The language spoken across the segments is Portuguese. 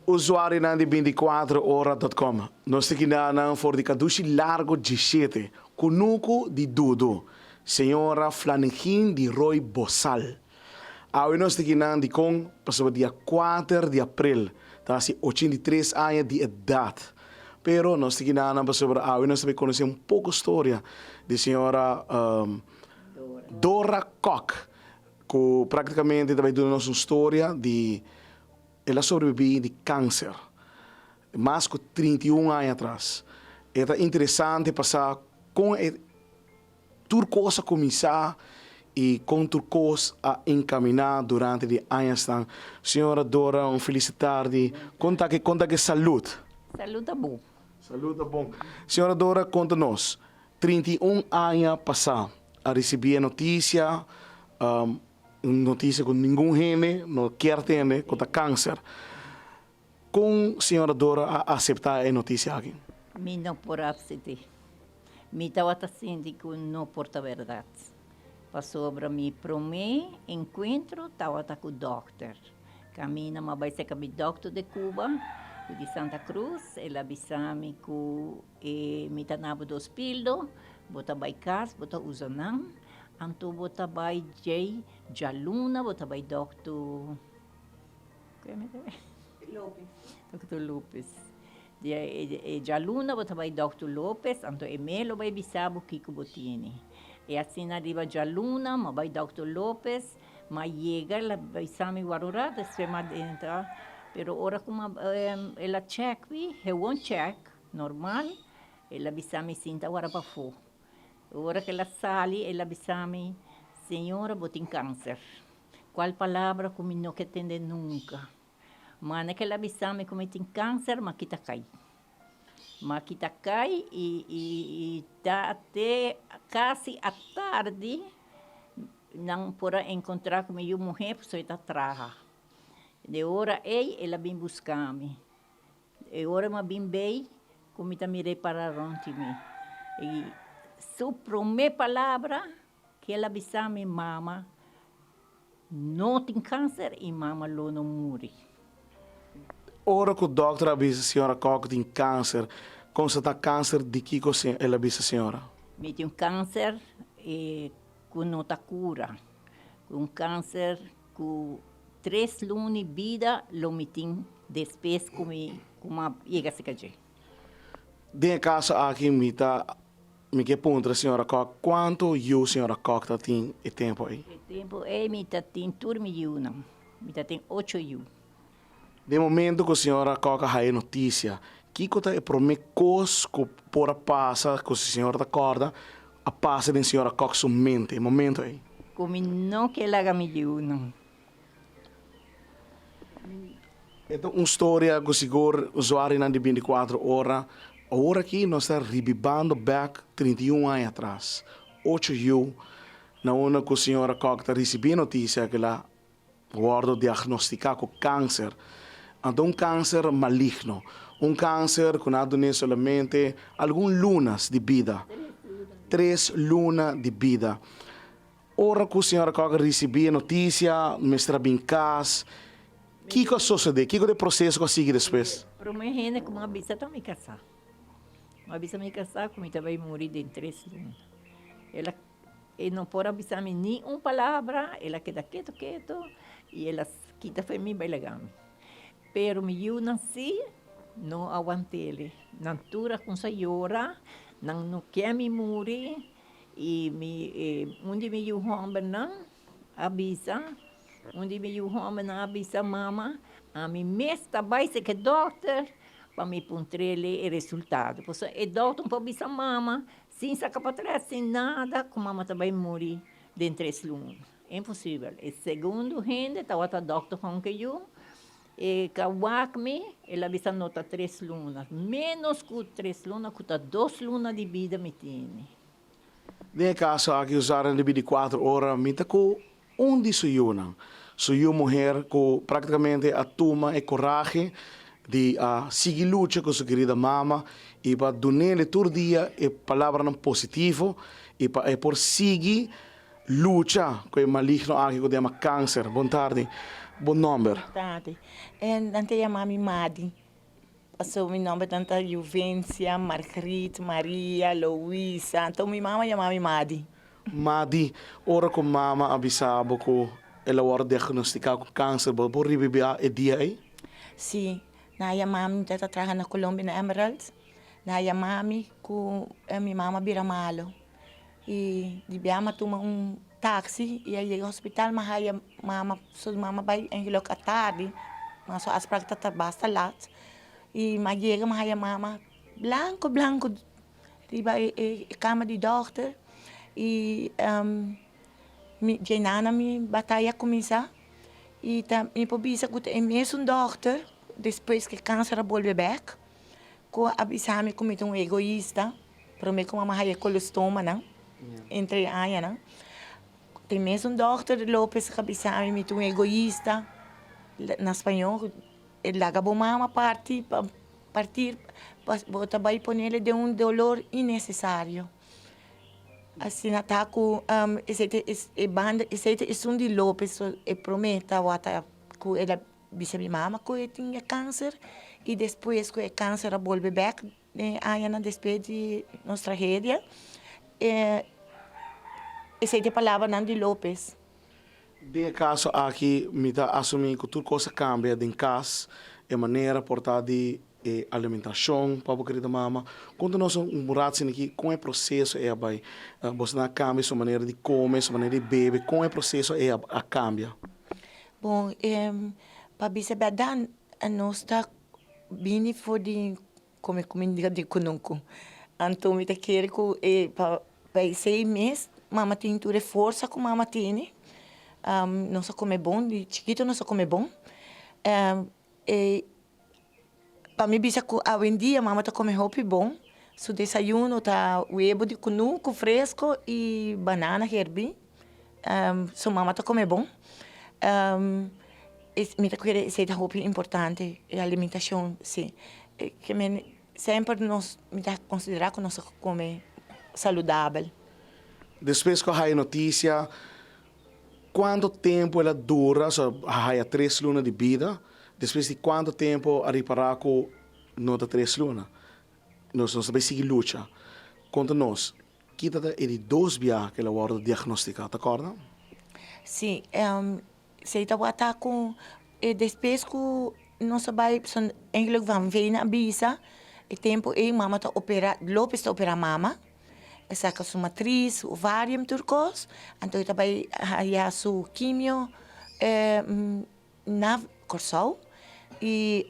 usuário de 24horas.com. Nós temos que for de caduci largo de 7. Conuco de Dudu. Senhora Flanagan de Roy Bossal. Aí nós temos que com para dia 4 de abril. Tá assim 83 anos de idade. Pero nós temos que sobre aí nós temos que conhecer pouco a história de senhora Dora Koch, que praticamente também deu nossa história de ela sobreviveu de câncer, mais de 31 anos atrás. É interessante passar com tudo coisa começar e com tudo coisa a encaminhar durante os anos. Senhora Dora, felicitar-lhe. Conta que saúde. Saúde é bom. Saúde é bom. Senhora Dora, conta-nos. 31 anos passaram a receber a notícia, notícia que ninguém gente não quer ter, contra câncer. Com a senhora Dora a aceitar a notícia aqui? Me não por aceitar. Me estava sentindo que não porta verdade. Passou para mim para mim encontro, estava com o doutor. Caminha, mas vai ser com o doutor de Cuba, de Santa Cruz. Ele avisou-me que me estava do hospital, bota vai casa, bota usa não. Anto bota vai Jay, Jaluna, bota vai doutor. Lopes. Dr. Lopes. Jaluna bota vai Dr. Lopes, anto Emelo vai bisabo Kiko Botini. E assim arriva Jaluna, ma vai Dr. Lopes, ma chega, ela vai sami guarura, desce ma dentro. Pero ora como ela check vi, he won't check, normal, ela bisami sinta guarda para fo. Ora que ela sali, ela bisami, senhora, botin câncer. Qual palavra como não que entender nunca. Mas naquela bisame como tem câncer, mas kita cai. Mas kita cai e tá até quase à tarde não pora encontrar com minha mulher, porque está traga. De hora ela vem buscar-me. De hora eu vim bem, como está me repararam de mim. E sua primeira palavra que ela bisame mama não tem câncer e mama não morre. Ora que o doutor avisa a senhora Koch tem câncer, constata câncer de que ela avisa a senhora? Me tem câncer que não está cura. Um câncer com 3 lunas de vida, lo me tem depois como chega a se cair. De caso aqui, me que pergunta a senhora Koch, quanto a senhora Koch tem tempo aí? O tempo é, me tem turma de não. Me tem 8 anos. De momento que a senhora Koch a notícia, que é para mim coisa que por passar, que a senhora acorda, a passa da senhora Koch sua mente, momento aí. Como não que ela haja me não. Então, uma história que o senhor usuário de 24 horas, agora aqui nós estamos revivendo back 31 anos atrás. 8 anos, na hora que a senhora Koch está recebendo notícia que ela guarda diagnosticado com câncer. Então, um câncer maligno. Um câncer que não dá somente algumas lunas de vida. 3 lunas de vida. Ora que a senhora Koch recebeu a notícia, mestra bem casa, o que sucede? O que é o processo que sigue depois? Para mim, gente, como uma bisa está me casar. Uma bisa me casar, como vai morrer de 3 lunas. Ela não pode avisar-me nenhuma palavra, ela queda quieto, e ela quita para mim, vai legal. Pero eu nasci, não aguentei ele. Não tura com senhora, não quer me morrer, e onde me homem não avisa, onde me homem não avisa mama, a mim mesmo vai ser que doutor, para me encontrar o resultado. Porque o doutor não pode avisar mama, sem sacar para trás, sem nada, que mama também morre dentro de 3 lunas. É impossível. E segundo gente, estava o doutor com que eu, e Kawakme, ela avisa nota 3 lunas. Menos que 3 lunas, que 2 lunas de vida me tem. De caso aqui usaram de 24 horas, me com onde sou eu mulher que praticamente a turma e coragem de seguir luta com sua querida mama e para donar todo dia a palavra positiva e para por seguir lucha com o maligno aqui que chama câncer. Boa tarde. Bom nome. Tarde. Nante chamami Madi. Passou meu nome tanta Juvência, Margarita, Maria, Luísa. Então minha mama chamava Madi. Madi, ora com mama avisava que ela era diagnosticada com câncer. Por reviver o dia aí? Sim. Na chamami tata trabalha na Colômbia na Emerald. Na chamami com minha mama vira malo. E de biama toma táxi e aí ao hospital mas aí mama vai em local tarde. Mas só as práticas basta lá. E mas chega mas aí mama blanco riba cama de dokter e Jenana mi batalha começa e me pobisa que é mesmo dokter depois que câncer volve back com avisar-me como um egoísta para mim como uma colostoma não entre aí não tem mesmo dokter Lopes que avisar-me um egoísta na espanhol ele acabou mama partir botar vai pôr nele de dolor innecessário assim tá com esse banda esse de Lopes e prometa que ela disse minha mama que ele tinha câncer e depois que o câncer volve back aí na depois de nossa tragédia esse de palavra não de Lopes. De caso aqui, me dá assumir que tudo coisa cambia em casa, a maneira portar de alimentação, para a querida mama. Quando nós moramos aqui, com o processo é vai, você não cambia sua maneira de comer, sua maneira de beber, com o processo é a cambia. Bom, para dizer a verdade, nós está vindo for de comer comida de conosco. Então, me quer que para 6 meses, mama tem toda força que mama tem. Não só come bom, de chiquito não só come bom. Para mim, bisa que hoje em dia, mama tá come roupa bom. Su desayuno tá huevo de cunuco fresco e banana herbi. Su mama tá come bom. Me tá querendo ser roupa importante, a alimentação, sim. Que sempre nós me tá considerar que nós come saudável. Depois que a notícia, quanto tempo ela dura? Há 3 lunas de vida. Depois de quanto tempo a reparar que não dá 3 lunas? Nós vamos seguir luta. Conta nós, que é de 2 dias que ela vai diagnosticar, tá acorda? Sim, se está com depois que nós vai eigenlijk van ver na bisa, o tempo mama tá opera, Lopes tá opera mama. Essa é a matriz, o varium turcos, então ele vai a sua quimio na corsal e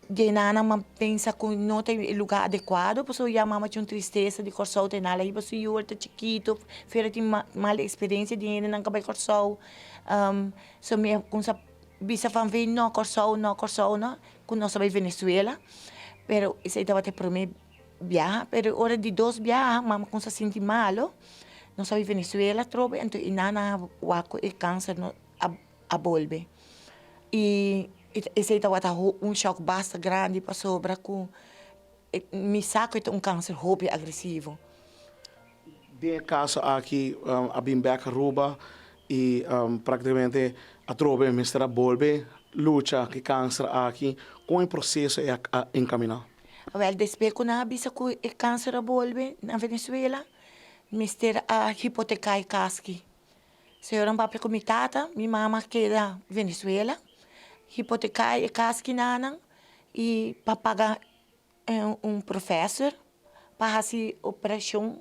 Genana pensa que não tem lugar adequado, porque a mama tinha uma tristeza de corsal, tem nada aí, porque eu era chiquito, fez uma mala experiência de ele não acabei corsal, so me com essa bisa van ver não corsal, com nós vai Venezuela, pero isso estava até para mim viaja, pero hora de 2 viaja, mama com se sente malo, não sabe Venezuela trobe, então inana waco e câncer no a volve. E esse estava choque bastante grande para sobra com me saco é câncer roupa agressivo. De caso aqui a bimbeca rouba e praticamente a trobe mistura volve luta que câncer aqui com o processo é encaminhar. Well, depois que na bisa que o câncer volve na Venezuela, mister a hipotecar casque. Senhora papai com tata, minha mama queda Venezuela, hipotecar casque nanan e para pagar professor para fazer operação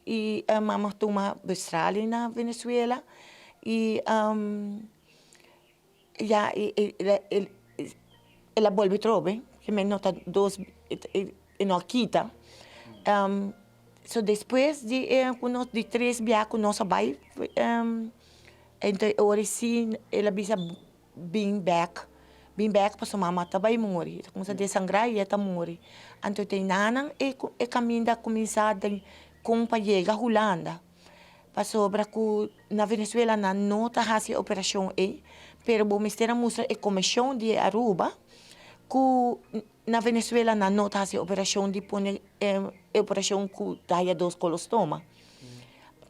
e a mama toma Austrália na Venezuela e já ela volve trobe, que me nota 2 e não quita. So depois de 3 viagens nós vai então agora sim ela bisa being back para sua mama tá vai morrer começa a desangrar e tá morrer então tem nana e caminha começar com para chegar a Holanda para sobra que na Venezuela não tá fazendo operação pero o mistério mostra a comissão de Aruba que na Venezuela não está fazendo operação de pôr operação que dá 2 colostoma.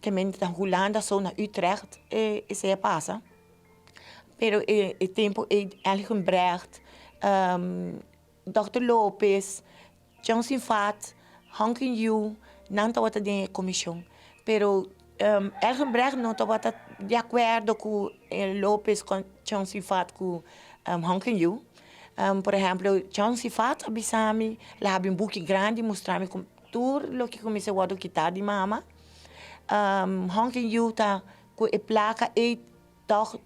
que men está Holanda, zo naar Utrecht, se pasa. Pero el tempo é Elgenbrecht, Dr. Lopes, Johnson Fat, Hankin Yu, não está outra de comissão. Pero Elgenbrecht não está outra de acordo com Lopes, com Johnson Fat, com Hankin Yu. Por exemplo, Johnson Fat, abisami, lá há book grande, mostrar-me tudo o que comecei a quitar de mama. Hankin Yu está com a placa e toch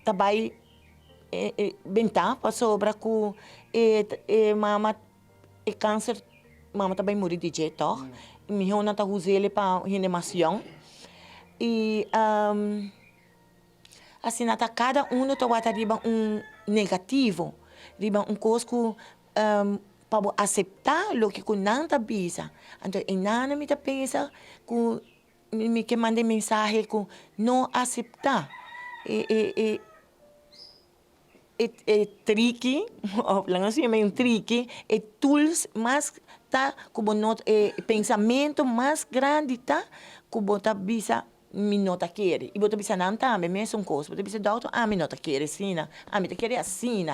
tabay benta pa sobra ku mama câncer mama tabay muri di je toch mi hona ta huzele pa reanimação e assim nata cada tá wata riba negativo riba cosco para aceitar o que ku nanta bisa então enana mi ta pensa ku me que mande mensagem com não aceitar tricky ou lang assim é tricky tools mas tá como not pensamento mais grande tá como tá bisa me nota querer e bota bisa não tá mesmo coisa bota bisa doutor me nota querer sina me tá querer assim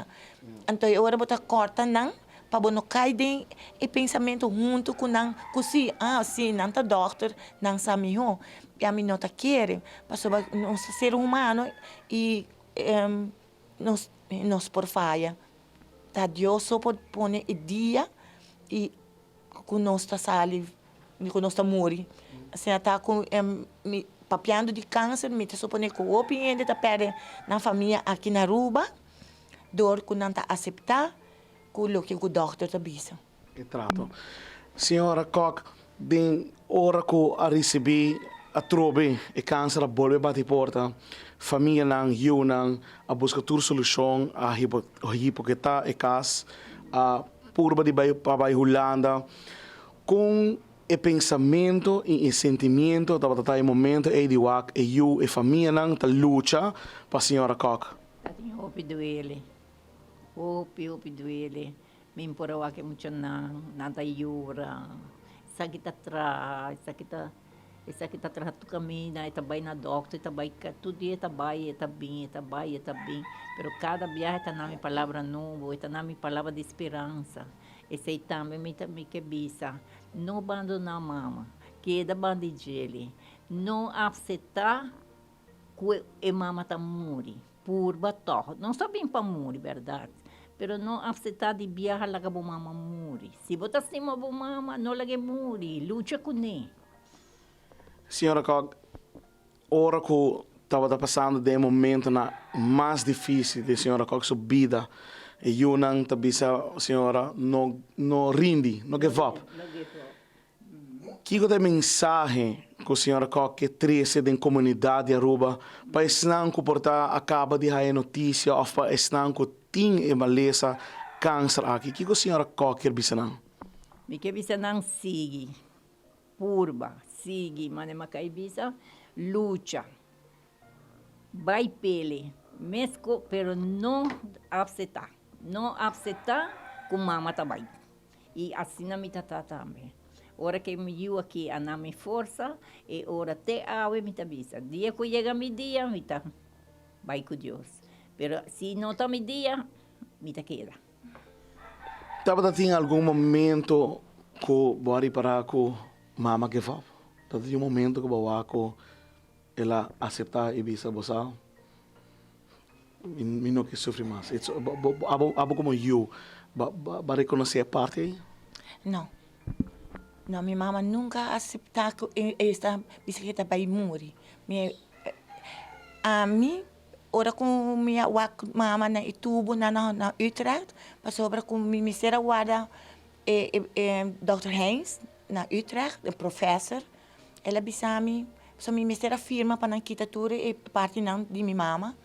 então agora bota corta não para não cair e pensamento junto com não sim sim não tá doutor não sabe ho e a mim não tá querer para sobre nós ser humano e nós por falha tá Deus só pode pôr o dia e com nós tá sali com nós tá morre assim tá com papiando de câncer me tá só pôr com o ainda tá perde na família aqui na Aruba dor com não tá aceitar quello che il dottore ti avvisa. Che tratto. Signora Koch, den ora che ha ricevuto a trobe e câncer a bolve bati porta, família nang yunang a busca tur solução a hipoqueta e cas a purba de bai Holanda com e pensamento e sentimento da batata e momento e di wak e you e família nang ta lucha pa signora Koch. Ating hopi duele. Hopi duele. Mimpurawa ke mucho nanta yura. Sakit atrás, sakit atrás tu caminha, itabay na doctor, itabay ka, tudo itabay, itabay. Pero cada viagem está na minha palavra nova, está na minha palavra de esperança. Esse aí também me quebisa. Não abandonar a mama, que é da bandidele. Não aceitar que a mama está morre, por bator. Não só bem para morrer, verdade. Pero não aceitar de viajar lá que a mama morre. Se você acima da mama, não lá que morre. Luta com ele. Senhora Koch, ora que estava passando de momento na mais difícil de senhora Koch sua vida, e eu não tabisa senhora não rinde, não give up. Que é a mensagem que a senhora Koch que traz da comunidade Aruba para não comportar acaba de receber notícia ou para não que tem maleza câncer aqui. Que a senhora Koch quer dizer não? Me quer dizer não sigue, purba. Sigue, mas macaibisa, luta, vai pele, mesco, pero não aceitar com mama também. E assim na minha tata também. Ora que me viu aqui a minha força, e ora te ave me tabisa. Dia que chega meu dia, me tá, vai com Deus. Pero se não tá meu dia, me tá queda. Tava tem algum momento que bora para com mama que vai? Tadi yung momento ko bawa ko ela aceitar e bisa bosa mino que sofre mais it's abo como you ba reconhecer a parte aí não minha mama nunca aceitar que esta bicicleta vai morrer a mim ora com minha mama na Itubo na Utrecht passou para com minha misera guarda Dr. Heinz na Utrecht o professor ela bisami so mi mistera firma para não quitar tudo e parte não de minha mama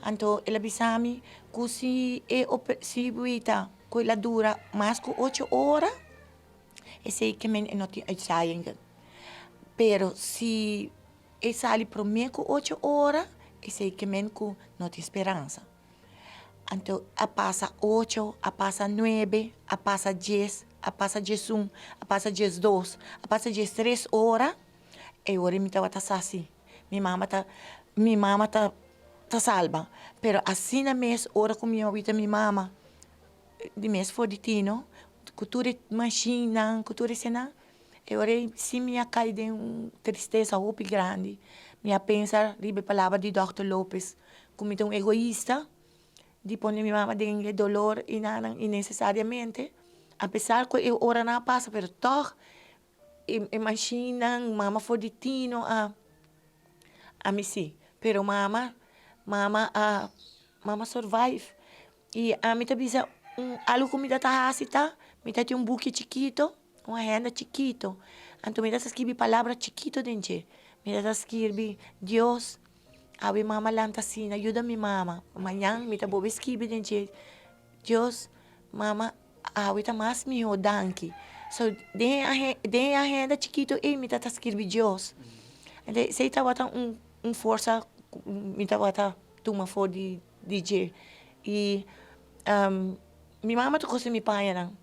então ela bisami se se buita com ela dura mais que 8 horas e sei que men não tem saída pero se sai para mim com 8 horas e sei que men com não tem esperança então a passa 8 a passa 9 a passa 10 a passa 11 a passa 12 a passa 13 horas E ora mi tava sassi. Mi mama ta salva. Pero assim na mes, ora com minha vida, minha mama, de mes for de tino, cultura machina, cultura cena. E ora se minha cai de tristeza ou grande, minha pensa, ribe palavra de Dr. Lopes, como egoísta, de pôr minha mama de dolor innecessariamente, apesar que eu ora não passa, pero toch, imagina, mama for de tino a mim sim. Pero mama survive. E a mim também algo que me dá tá, me dá book chiquito, uma agenda chiquito. Então me dá escrever palavra chiquito dentro. Me dá escrever Deus, abre mama lanta assim, ajuda minha mama. Amanhã me dá boa escrever dentro. Deus, mama, abre tá mais meu danke. So de agenda chiquito e me dá escrever Deus. Então sei tá bota força me tava tuma for de DJ e minha mama tu gosta me pai não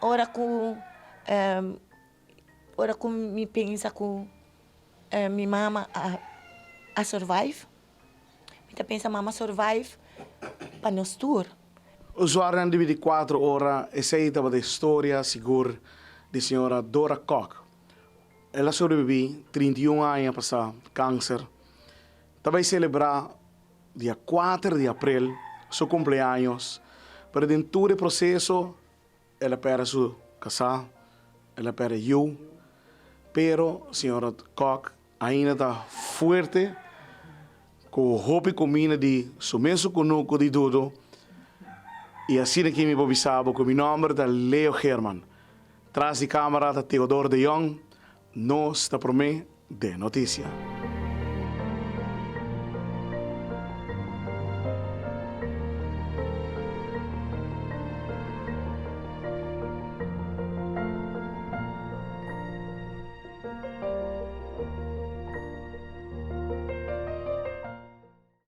ora com me pensa com minha mama a survive me tá pensa mama survive para nós tour Usuário de 24 horas, essa aí estava da história segura da senhora Dora Koch. Ela sobreviveu 31 anos passar câncer. Também celebrar dia 4 de abril seu cumpleaños. Pero dentro do processo, ela perde sua casa, ela perde eu. Pero a senhora Koch ainda está forte, com o hope comina de sumesso conosco de tudo. E assim aqui me bovisava com o nome de Leo Herman. Tras de câmera da Theodor de Jong, nós está por mim de notícia.